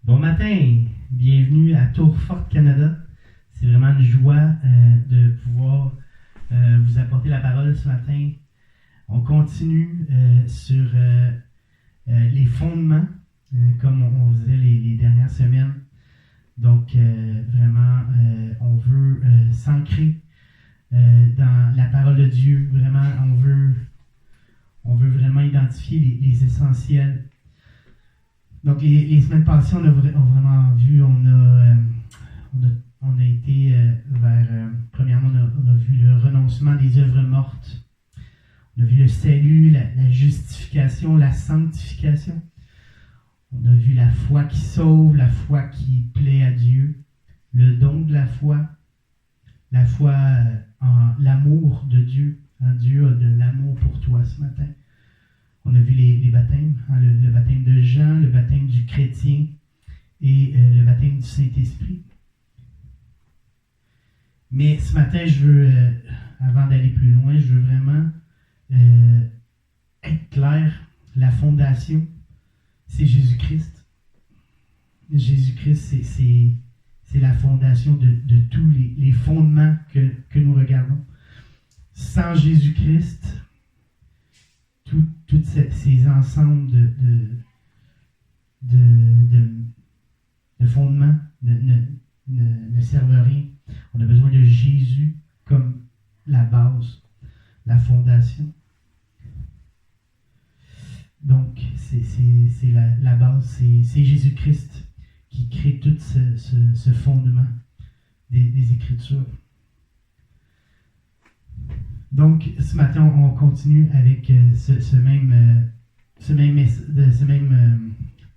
Bon matin, bienvenue à Tour Forte Canada. C'est vraiment une joie de pouvoir vous apporter la parole ce matin. On continue sur les fondements, comme on faisait les dernières semaines. Donc, vraiment, on veut s'ancrer dans la parole de Dieu. Vraiment, on veut vraiment identifier les essentiels. Donc, les semaines passées, on a vraiment vu, on a été vers, premièrement, on a vu le renoncement des œuvres mortes. On a vu le salut, la justification, la sanctification. On a vu la foi qui sauve, la foi qui plaît à Dieu, le don de la foi en l'amour de Dieu. Dieu a de l'amour pour toi ce matin. On a vu les baptêmes, le baptême de Jean, le baptême du chrétien et le baptême du Saint-Esprit. Mais ce matin, je veux, avant d'aller plus loin, je veux vraiment être clair. La fondation, c'est Jésus-Christ. Jésus-Christ, c'est la fondation de tous les fondements que nous regardons. Sans Jésus-Christ, tous ces ensembles de fondements ne servent à rien. On a besoin de Jésus comme la base, la fondation. Donc, c'est la base, c'est Jésus-Christ qui crée tout ce fondement des Écritures. Donc, ce matin, on continue avec ce même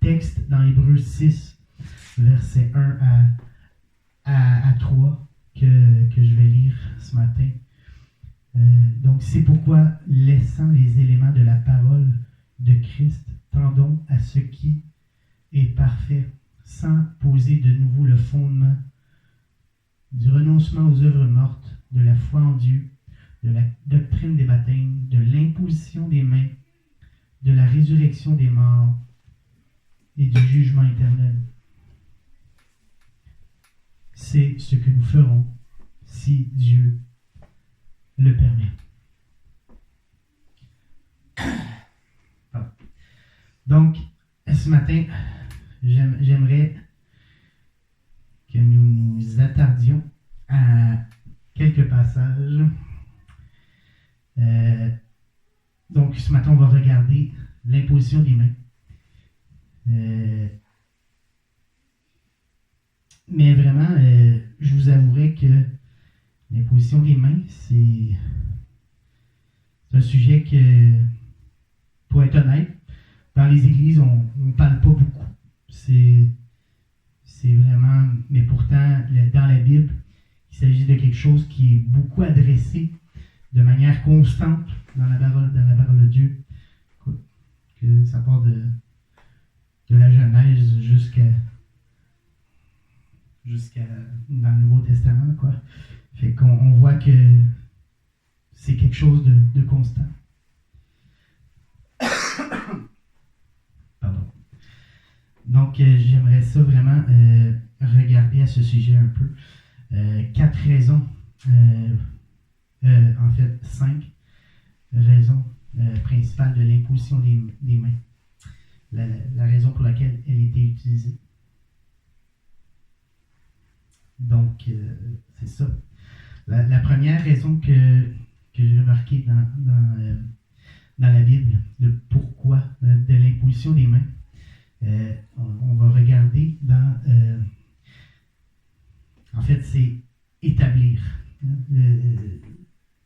texte dans Hébreux 6, versets 1 à 3, que je vais lire ce matin. Donc, c'est pourquoi, laissant les éléments de la parole de Christ, tendons à ce qui est parfait, sans poser de nouveau le fondement du renoncement aux œuvres mortes, de la foi en Dieu, de la doctrine des baptêmes, de l'imposition des mains, de la résurrection des morts et du jugement éternel. C'est ce que nous ferons si Dieu le permet. Donc, ce matin, j'aimerais que nous nous attardions à quelques passages. Donc, ce matin, on va regarder l'imposition des mains. Mais vraiment, je vous avouerai que l'imposition des mains, c'est un sujet que, pour être honnête, dans les églises, on ne parle pas beaucoup. C'est vraiment, mais pourtant, dans la Bible, il s'agit de quelque chose qui est beaucoup adressé de manière constante dans la parole de Dieu. Que ça part de la Genèse jusqu'à dans le Nouveau Testament, quoi. Fait qu'on voit que c'est quelque chose de constant. Pardon. Donc, j'aimerais ça vraiment regarder à ce sujet un peu. 4 raisons, en fait 5 raisons principales de l'imposition des mains. La raison pour laquelle elle était utilisée. Donc, c'est ça. La première raison que j'ai remarquée dans la Bible, le pourquoi de l'imposition des mains, on va regarder dans... en fait, c'est établir.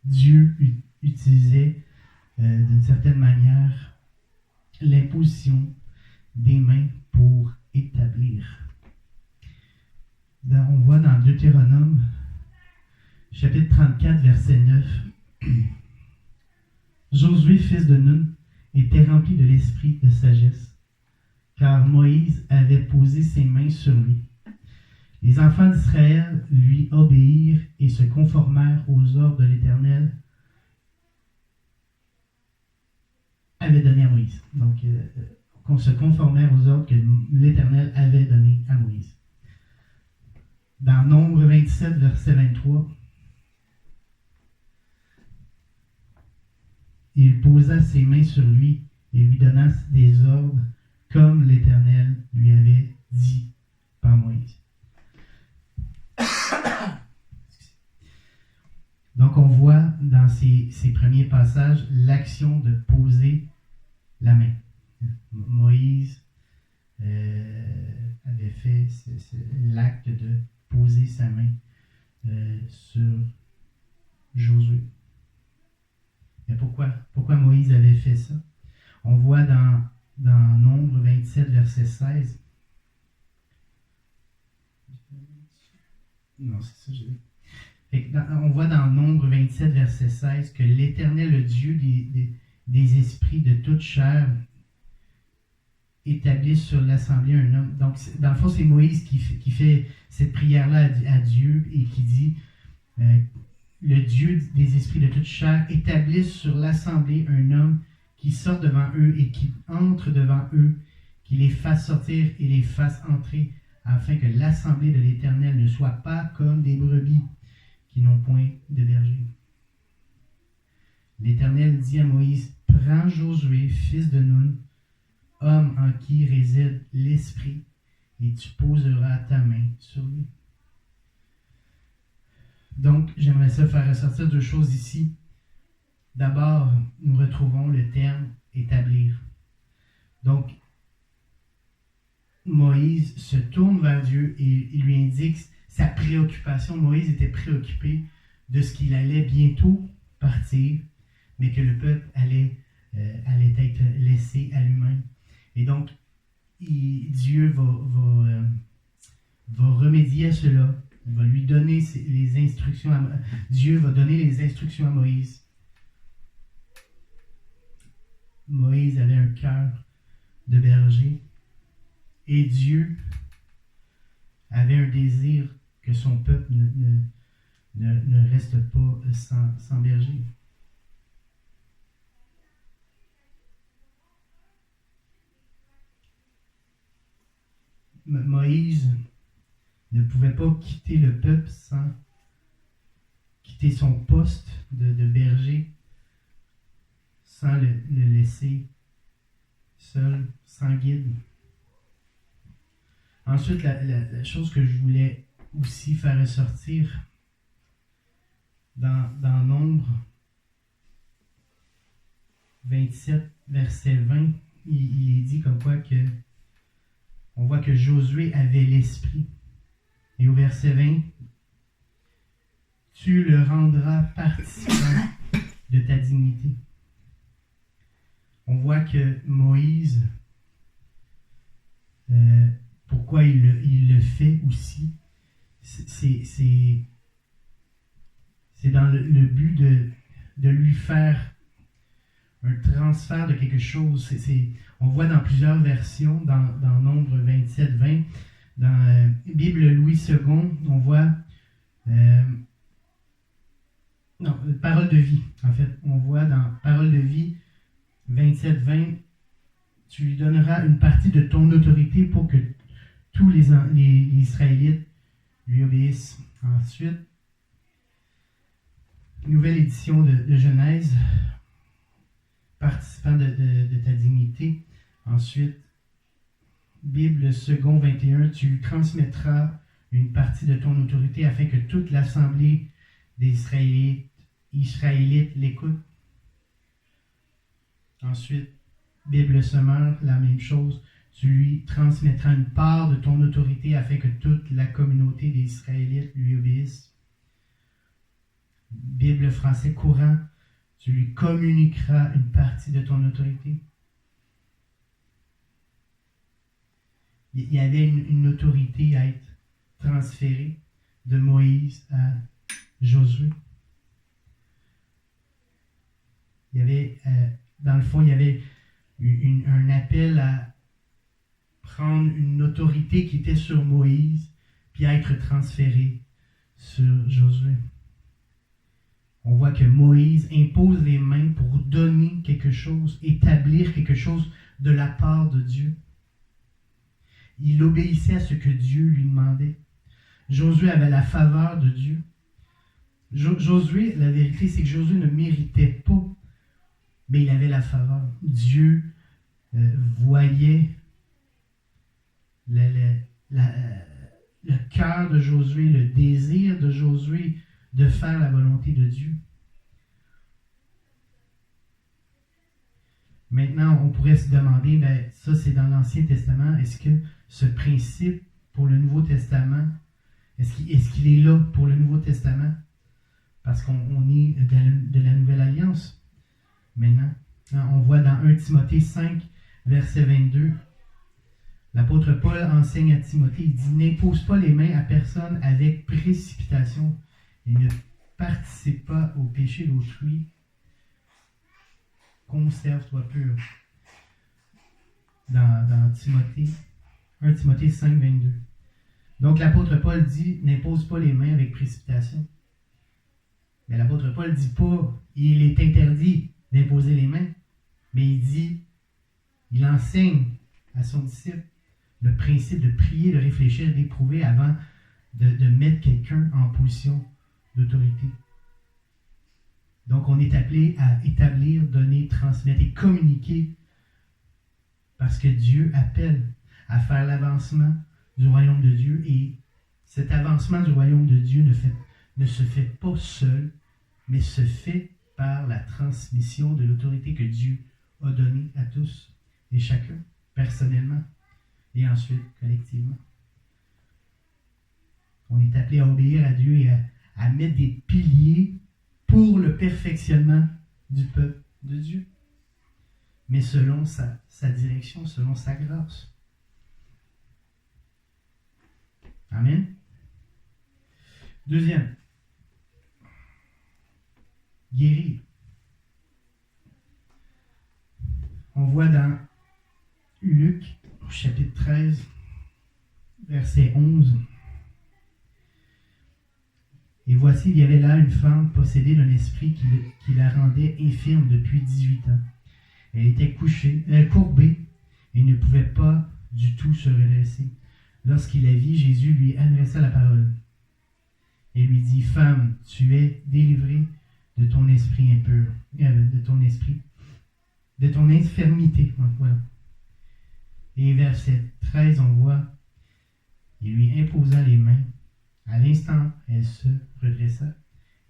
Dieu utilisait d'une certaine manière l'imposition des mains pour établir. On voit dans Deutéronome, chapitre 34, verset 9, Josué, fils de Nun, était rempli de l'esprit de sagesse, car Moïse avait posé ses mains sur lui. Les enfants d'Israël lui obéirent et se conformèrent aux ordres de l'Éternel avait donné à Moïse. Donc, qu'on se conformait aux ordres que l'Éternel avait donnés Dans Nombre 27, verset 23, il posa ses mains sur lui et lui donna des ordres comme l'Éternel lui avait dit par Moïse. Donc on voit dans ces premiers passages l'action de poser la main. Moïse avait fait l'acte de poser sa main sur Josué. Mais pourquoi Moïse avait fait ça? On voit dans Nombre 27, verset 16. Non, c'est ça, j'ai dit. On voit dans Nombre 27, verset 16, que l'Éternel, le Dieu des esprits de toute chair, établit sur l'assemblée un homme. Donc, dans le fond, c'est Moïse qui fait cette prière-là à Dieu et qui dit le Dieu des esprits de toute chair établisse sur l'assemblée un homme qui sort devant eux et qui entre devant eux, qui les fasse sortir et les fasse entrer, afin que l'assemblée de l'Éternel ne soit pas comme des brebis qui n'ont point de berger. L'Éternel dit à Moïse, « Prends Josué, fils de Nun, homme en qui réside l'Esprit, et tu poseras ta main sur lui. » Donc, j'aimerais ça faire ressortir deux choses ici. D'abord, nous retrouvons le terme « établir ». Donc, Moïse se tourne vers Dieu et il lui indique sa préoccupation. Moïse était préoccupé de ce qu'il allait bientôt partir, mais que le peuple allait être laissé à lui-même. Et donc, Dieu va remédier à cela. Il va lui donner les instructions. Dieu va donner les instructions à Moïse. Moïse avait un cœur de berger. Et Dieu avait un désir que son peuple ne reste pas sans berger. Moïse ne pouvait pas quitter le peuple sans quitter son poste de berger, sans le laisser seul, sans guide. Ensuite, la chose que je voulais aussi faire ressortir dans Nombre 27, verset 20, il est dit comme quoi que on voit que Josué avait l'esprit. Et au verset 20, tu le rendras participant de ta dignité. On voit que Moïse, pourquoi il le fait aussi, c'est dans le but de lui faire un transfert de quelque chose. On voit dans plusieurs versions, dans Nombre 27, 20, dans Bible Louis II, on voit Parole de vie, en fait. On voit dans Parole de vie 27, 20, tu lui donneras une partie de ton autorité pour que tous les Israélites lui obéissent. Ensuite, nouvelle édition de Genèse, participant de ta dignité. Ensuite, Bible second 21, tu lui transmettras une partie de ton autorité afin que toute l'assemblée des Israélites l'écoute. Ensuite, Bible Semeur, la même chose, tu lui transmettras une part de ton autorité afin que toute la communauté des Israélites lui obéisse. Bible français courant, tu lui communiqueras une partie de ton autorité. Il y avait une autorité à être transférée de Moïse à Josué. Il y avait, dans le fond, il y avait un appel à prendre une autorité qui était sur Moïse, puis à être transférée sur Josué. On voit que Moïse impose les mains pour donner quelque chose, établir quelque chose de la part de Dieu. Il obéissait à ce que Dieu lui demandait. Josué avait la faveur de Dieu. Josué, la vérité, c'est que Josué ne méritait pas, mais il avait la faveur. Dieu voyait le cœur de Josué, le désir de Josué de faire la volonté de Dieu. Maintenant, on pourrait se demander, ça c'est dans l'Ancien Testament, est-ce que ce principe pour le Nouveau Testament, est-ce qu'il est là pour le Nouveau Testament? Parce qu'on est de la Nouvelle Alliance. Maintenant, on voit dans 1 Timothée 5, verset 22, l'apôtre Paul enseigne à Timothée, il dit « N'impose pas les mains à personne avec précipitation et ne participe pas au péché d'autrui. Conserve-toi pur. » Dans Timothée, 1 Timothée 5, 22. Donc l'apôtre Paul dit « N'impose pas les mains avec précipitation. » Mais l'apôtre Paul ne dit pas « Il est interdit d'imposer les mains. » Mais il enseigne à son disciple le principe de prier, de réfléchir, d'éprouver avant de mettre quelqu'un en position d'autorité. Donc, on est appelé à établir, donner, transmettre et communiquer parce que Dieu appelle à faire l'avancement du royaume de Dieu et cet avancement du royaume de Dieu ne se fait pas seul, mais se fait par la transmission de l'autorité que Dieu a donnée à tous et chacun, personnellement et ensuite collectivement. On est appelé à obéir à Dieu et à mettre des piliers pour le perfectionnement du peuple de Dieu, mais selon sa direction, selon sa grâce. Amen. Deuxième, guérir. On voit dans Luc, au chapitre 13, verset 11. Et voici, il y avait là une femme possédée d'un esprit qui la rendait infirme depuis 18 ans. Elle était courbée et ne pouvait pas du tout se redresser. Lorsqu'il la vit, Jésus lui adressa la parole et lui dit « Femme, tu es délivrée de ton esprit impur, de ton infirmité. » Voilà. Et verset 13, on voit, il lui imposa les mains. À l'instant, elle se redressa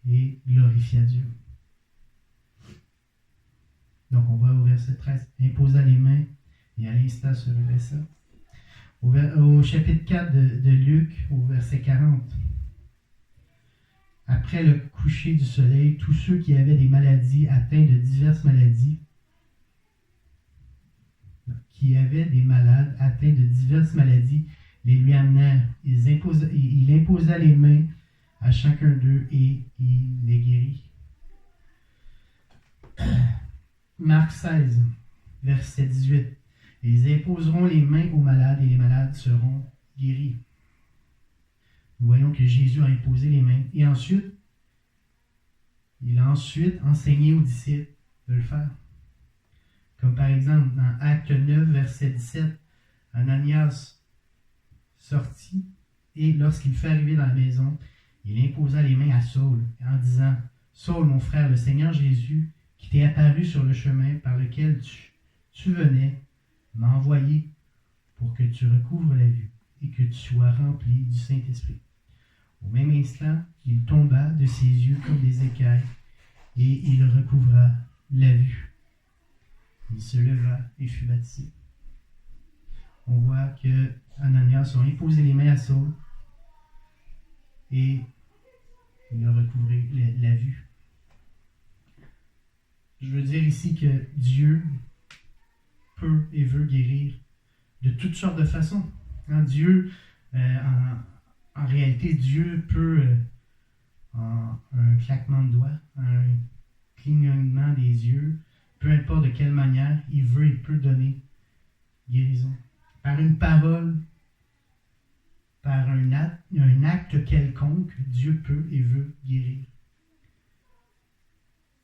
et glorifia Dieu. Donc, on voit au verset 13, imposa les mains et à l'instant se redressa. Au chapitre 4 de Luc, au verset 40, après le coucher du soleil, tous ceux qui avaient des maladies, atteints de diverses maladies, les lui amenèrent. Il imposa les mains à chacun d'eux et il les guérit. Marc 16, verset 18. Ils imposeront les mains aux malades et les malades seront guéris. Nous voyons que Jésus a imposé les mains. Et ensuite, il a enseigné aux disciples de le faire. Comme par exemple, dans Acte 9, verset 17, Ananias sortit et lorsqu'il fut arrivé dans la maison, il imposa les mains à Saul en disant « Saul, mon frère, le Seigneur Jésus, qui t'est apparu sur le chemin par lequel tu venais, m'a envoyé pour que tu recouvres la vue et que tu sois rempli du Saint-Esprit. » Au même instant, il tomba de ses yeux comme des écailles et il recouvra la vue. Il se leva et fut baptisé. On voit que Ananias a imposé les mains à Saul et il a recouvré la vue. Je veux dire ici que Dieu peut et veut guérir de toutes sortes de façons. Dieu, en réalité, Dieu peut, en un claquement de doigts, un clignement des yeux, peu importe de quelle manière, il peut donner guérison. Par une parole, par un acte quelconque, Dieu peut et veut guérir.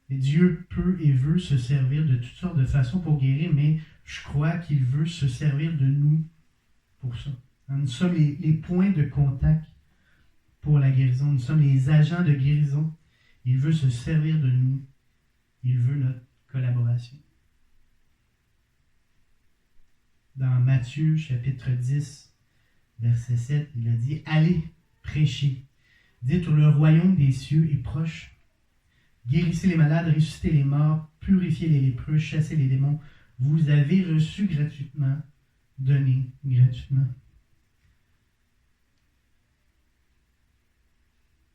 Et Dieu peut et veut se servir de toutes sortes de façons pour guérir, mais je crois qu'il veut se servir de nous pour ça. Nous sommes les points de contact pour la guérison. Nous sommes les agents de guérison. Il veut se servir de nous. Il veut notre collaboration. Dans Matthieu, chapitre 10, verset 7, il a dit « Allez, prêchez. Dites le royaume des cieux est proche. Guérissez les malades, ressuscitez les morts, purifiez les lépreux, chassez les démons. Vous avez reçu gratuitement, donnez gratuitement. »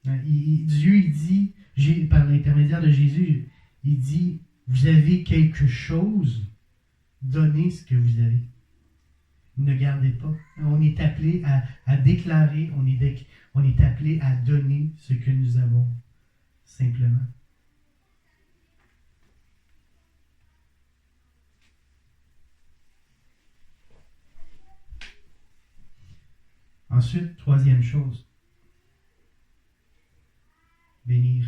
Dieu, il dit, par l'intermédiaire de Jésus, il dit, vous avez quelque chose, donnez ce que vous avez. Ne gardez pas. On est appelé à déclarer, on est appelé à donner ce que nous avons, simplement. Ensuite, troisième chose, bénir.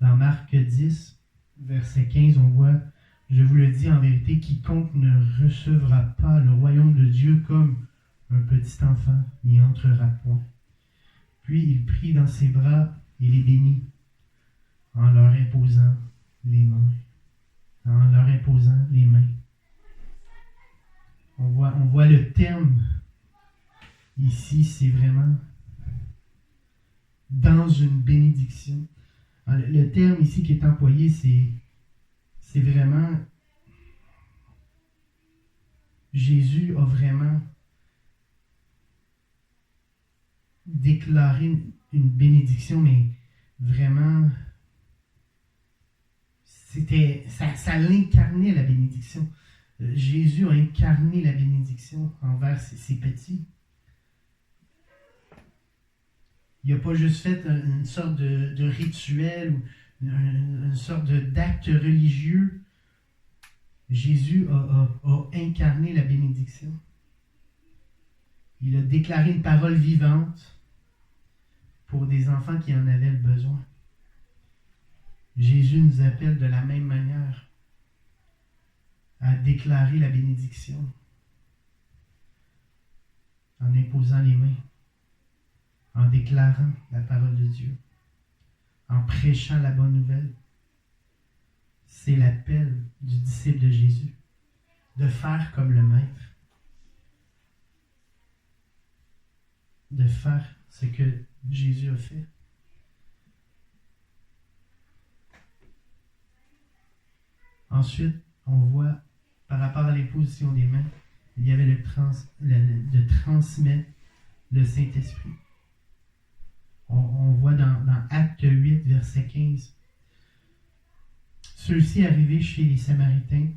Dans Marc 10, verset 15, on voit « Je vous le dis en vérité, quiconque ne recevra pas le royaume de Dieu comme un petit enfant n'y entrera point. » Puis il prit dans ses bras et les bénit en leur imposant les mains. En leur imposant les mains. On voit le terme ici, c'est vraiment dans une bénédiction. Le terme ici qui est employé, c'est vraiment Jésus a vraiment déclaré une bénédiction, mais vraiment ça l'incarnait la bénédiction. Jésus a incarné la bénédiction envers ses petits. Il n'a pas juste fait une sorte de rituel ou une sorte d'acte religieux. Jésus a incarné la bénédiction. Il a déclaré une parole vivante pour des enfants qui en avaient le besoin. Jésus nous appelle de la même manière à déclarer la bénédiction en imposant les mains, en déclarant la parole de Dieu, en prêchant la bonne nouvelle. C'est l'appel du disciple de Jésus, de faire comme le Maître, de faire ce que Jésus a fait. Ensuite, on voit, par rapport à l'imposition des mains, il y avait de transmettre le Saint-Esprit. On voit dans Acte 8, verset 15. Ceux-ci arrivés chez les Samaritains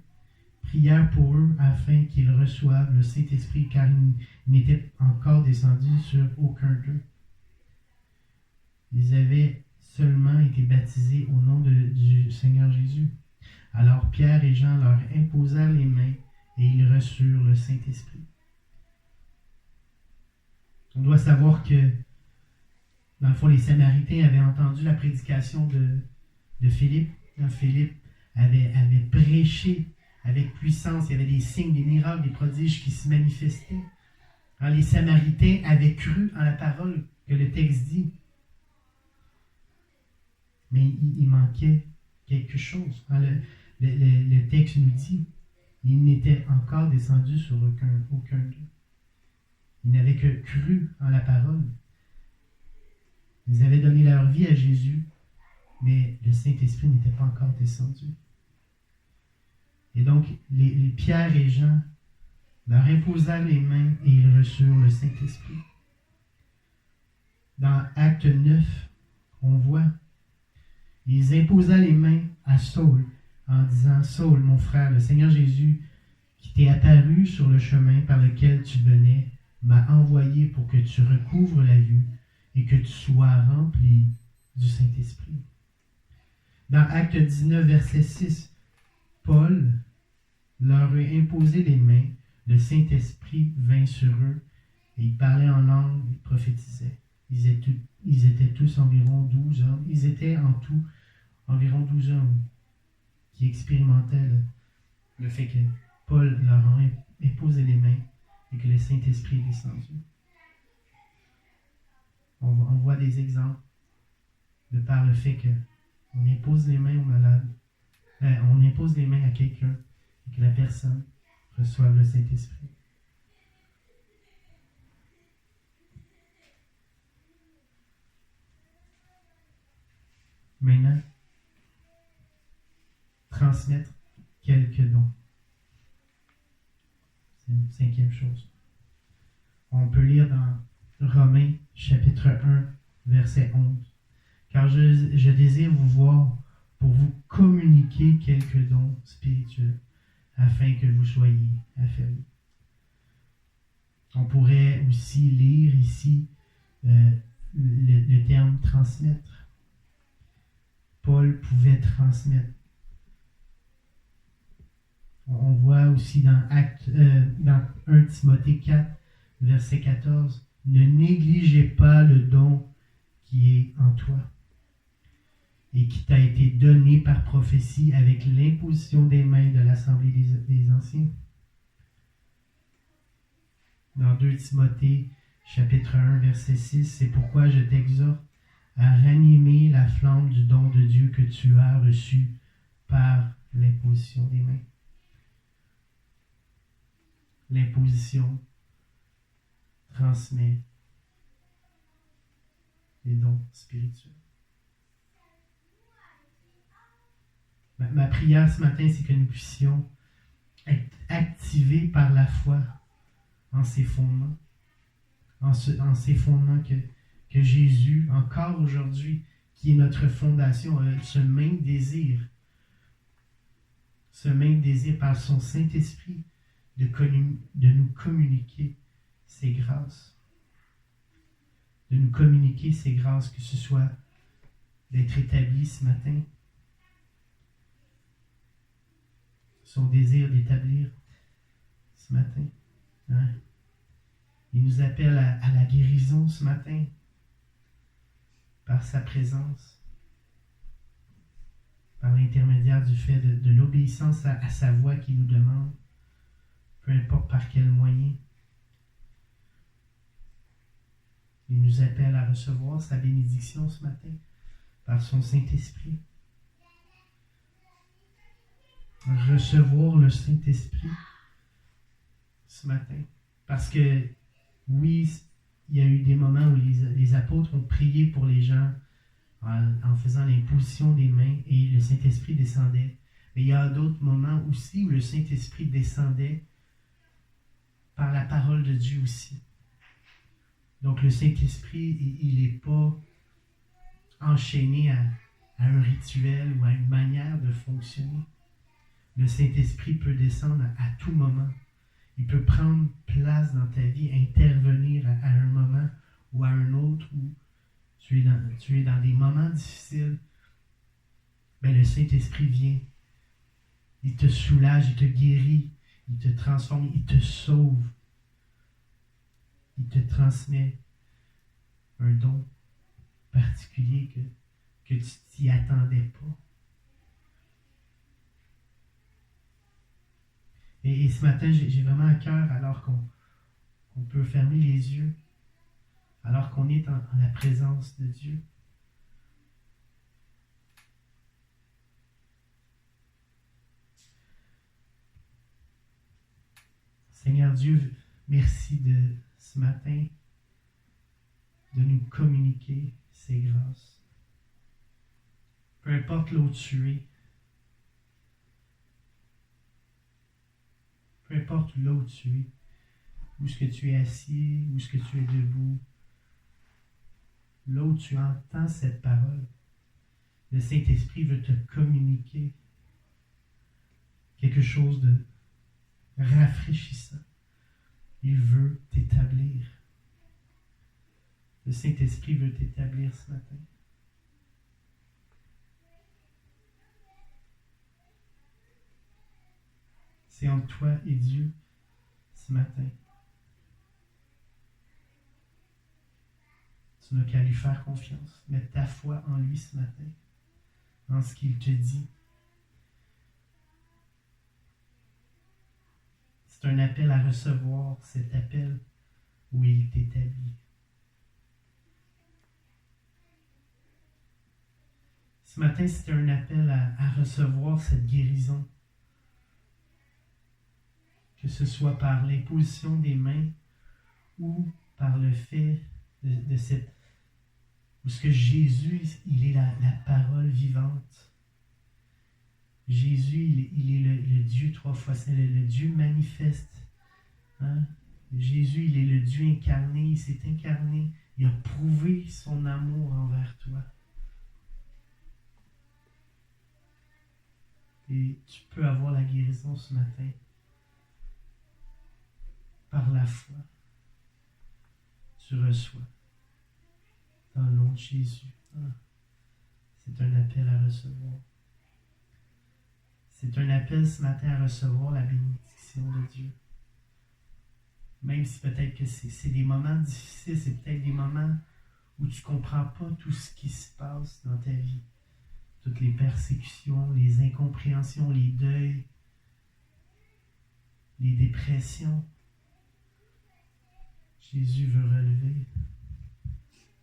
prièrent pour eux afin qu'ils reçoivent le Saint-Esprit, car il n'était encore descendu sur aucun d'eux. Ils avaient seulement été baptisés au nom du Seigneur Jésus. Alors Pierre et Jean leur imposèrent les mains et ils reçurent le Saint-Esprit. On doit savoir que, dans le fond, les Samaritains avaient entendu la prédication de Philippe. Philippe avait prêché avec puissance. Il y avait des signes, des miracles, des prodiges qui se manifestaient. Alors, les Samaritains avaient cru en la parole que le texte dit. Mais il manquait quelque chose. Alors, le texte nous dit, il n'était encore descendu sur aucun d'eux. Ils n'avaient que cru en la parole. Ils avaient donné leur vie à Jésus, mais le Saint-Esprit n'était pas encore descendu. Et donc, les Pierre et Jean leur imposèrent les mains et ils reçurent le Saint-Esprit. Dans Acte 9, on voit, ils imposaient les mains à Saul en disant, « Saul, mon frère, le Seigneur Jésus, qui t'est apparu sur le chemin par lequel tu venais, m'a envoyé pour que tu recouvres la vue et que tu sois rempli du Saint-Esprit. » Dans Acte 19, verset 6, Paul leur a imposé les mains, le Saint-Esprit vint sur eux, et ils parlaient en langue, ils prophétisaient. Ils étaient tous environ 12 hommes. Ils étaient en tout environ 12 hommes qui expérimentaient le fait que Paul leur a imposé les mains et que le Saint-Esprit est descendu. On voit des exemples de par le fait qu'on impose les mains aux malades, on impose les mains à quelqu'un et que la personne reçoive le Saint-Esprit. Maintenant, transmettre quelques dons. C'est une cinquième chose. On peut lire dans Romains chapitre 1, verset 11. Car je désire vous voir pour vous communiquer quelques dons spirituels, afin que vous soyez affermis. On pourrait aussi lire ici le terme transmettre. Paul pouvait transmettre. On voit aussi dans 1 Timothée 4, verset 14, « Ne négligez pas le don qui est en toi et qui t'a été donné par prophétie avec l'imposition des mains de l'Assemblée des anciens. » Dans 2 Timothée, chapitre 1, verset 6, « C'est pourquoi je t'exhorte à ranimer la flamme du don de Dieu que tu as reçu par l'imposition des mains. » L'imposition transmet les dons spirituels. Ma prière ce matin, c'est que nous puissions être activés par la foi en ces fondements, en ces fondements que Jésus, encore aujourd'hui, qui est notre fondation, a ce même désir par son Saint-Esprit de nous communiquer ses grâces. De nous communiquer ses grâces, que ce soit d'être établi ce matin, son désir d'établir ce matin. Hein? Il nous appelle à la guérison ce matin par sa présence, par l'intermédiaire du fait de l'obéissance à sa voix qu'il nous demande, peu importe par quel moyen. Il nous appelle à recevoir sa bénédiction ce matin par son Saint-Esprit. Recevoir le Saint-Esprit ce matin. Parce que, oui, il y a eu des moments où les apôtres ont prié pour les gens en faisant l'imposition des mains et le Saint-Esprit descendait. Mais il y a d'autres moments aussi où le Saint-Esprit descendait par la parole de Dieu aussi. Donc le Saint-Esprit, il n'est pas enchaîné à un rituel ou à une manière de fonctionner. Le Saint-Esprit peut descendre à tout moment. Il peut prendre place dans ta vie, intervenir à un moment ou à un autre où tu es dans des moments difficiles. Ben, le Saint-Esprit vient. Il te soulage, il te guérit, il te transforme, il te sauve. Il te transmet un don particulier que tu t'y attendais pas. Et ce matin, j'ai vraiment à cœur, alors qu'on peut fermer les yeux, alors qu'on est en la présence de Dieu. Seigneur Dieu, merci de ce matin de nous communiquer ces grâces. Peu importe là où tu es, peu importe là où tu es, où est-ce que tu es assis, où est-ce que tu es debout, là où tu entends cette parole, le Saint-Esprit veut te communiquer quelque chose de rafraîchissant. Il veut t'établir. Le Saint-Esprit veut t'établir ce matin. C'est entre toi et Dieu ce matin. Tu n'as qu'à lui faire confiance. Mets ta foi en lui ce matin, en ce qu'il te dit. C'est un appel à recevoir cet appel où il t'établit. Ce matin, c'était un appel à recevoir cette guérison. Que ce soit par l'imposition des mains ou par le fait de cette... Parce que Jésus, il est la parole vivante. Jésus, il est le Dieu trois fois saint, le Dieu manifeste. Hein? Jésus, il est le Dieu incarné, il s'est incarné. Il a prouvé son amour envers toi. Et tu peux avoir la guérison ce matin par la foi. Tu reçois dans le nom de Jésus. C'est un appel à recevoir. C'est un appel ce matin à recevoir la bénédiction de Dieu. Même si peut-être que c'est des moments difficiles, c'est peut-être des moments où tu ne comprends pas tout ce qui se passe dans ta vie. Toutes les persécutions, les incompréhensions, les deuils, les dépressions. Jésus veut relever.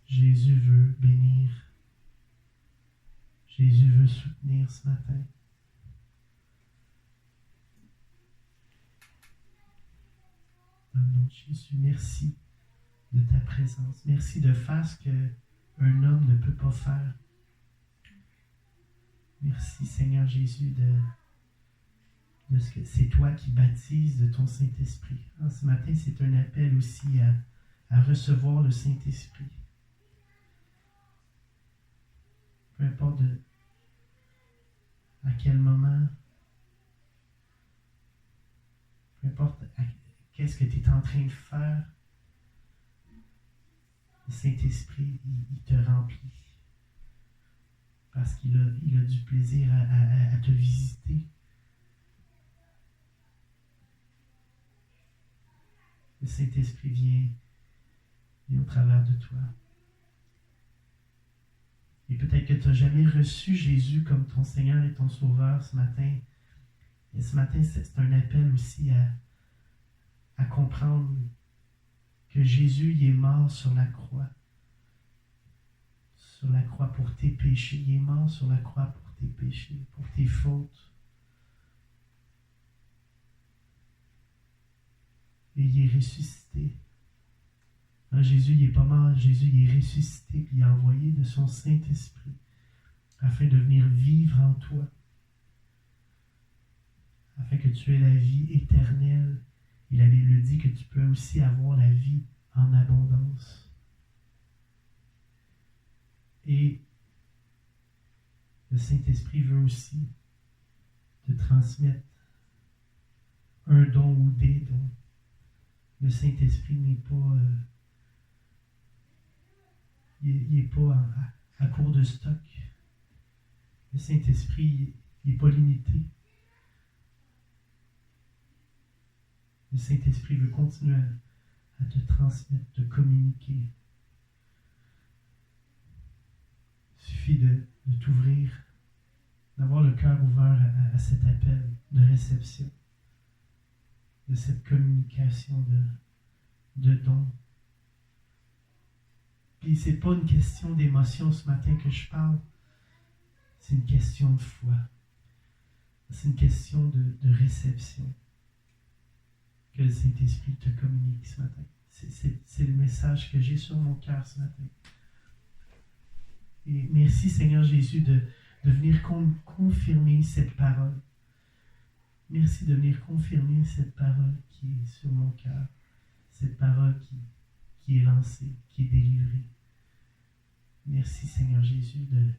Jésus veut bénir. Jésus veut soutenir ce matin. Dans le nom de Jésus, merci de ta présence. Merci de faire ce qu'un homme ne peut pas faire. Merci Seigneur Jésus de ce que c'est toi qui baptises de ton Saint-Esprit. Ce matin, c'est un appel aussi à recevoir le Saint-Esprit. Peu importe à quel moment, peu importe qu'est-ce que tu es en train de faire, le Saint-Esprit, il te remplit. Parce qu'il a du plaisir à te visiter. Le Saint-Esprit vient au travers de toi. Et peut-être que tu n'as jamais reçu Jésus comme ton Seigneur et ton Sauveur ce matin. Et ce matin, c'est un appel aussi à comprendre que Jésus il est mort sur la croix. Sur la croix pour tes péchés. Il est mort sur la croix pour tes péchés, pour tes fautes. Et il est ressuscité. Non, Jésus, il n'est pas mort. Jésus, il est ressuscité. Puis il a envoyé de son Saint-Esprit afin de venir vivre en toi. Afin que tu aies la vie éternelle. Et la Bible dit que tu peux aussi avoir la vie en abondance. Et le Saint-Esprit veut aussi te transmettre un don ou des dons. Le Saint-Esprit n'est pas... il n'est pas à court de stock. Le Saint-Esprit, il n'est pas limité. Le Saint-Esprit veut continuer à te transmettre, te communiquer. Il suffit de t'ouvrir, d'avoir le cœur ouvert à cet appel de réception, de cette communication de dons. Puis c'est pas une question d'émotion ce matin que je parle, c'est une question de foi. C'est une question de réception que le Saint-Esprit te communique ce matin. C'est le message que j'ai sur mon cœur ce matin. Et merci Seigneur Jésus de venir confirmer cette parole. Merci de venir confirmer cette parole qui est sur mon cœur. Cette parole qui est lancée, qui est délivrée. Merci Seigneur Jésus de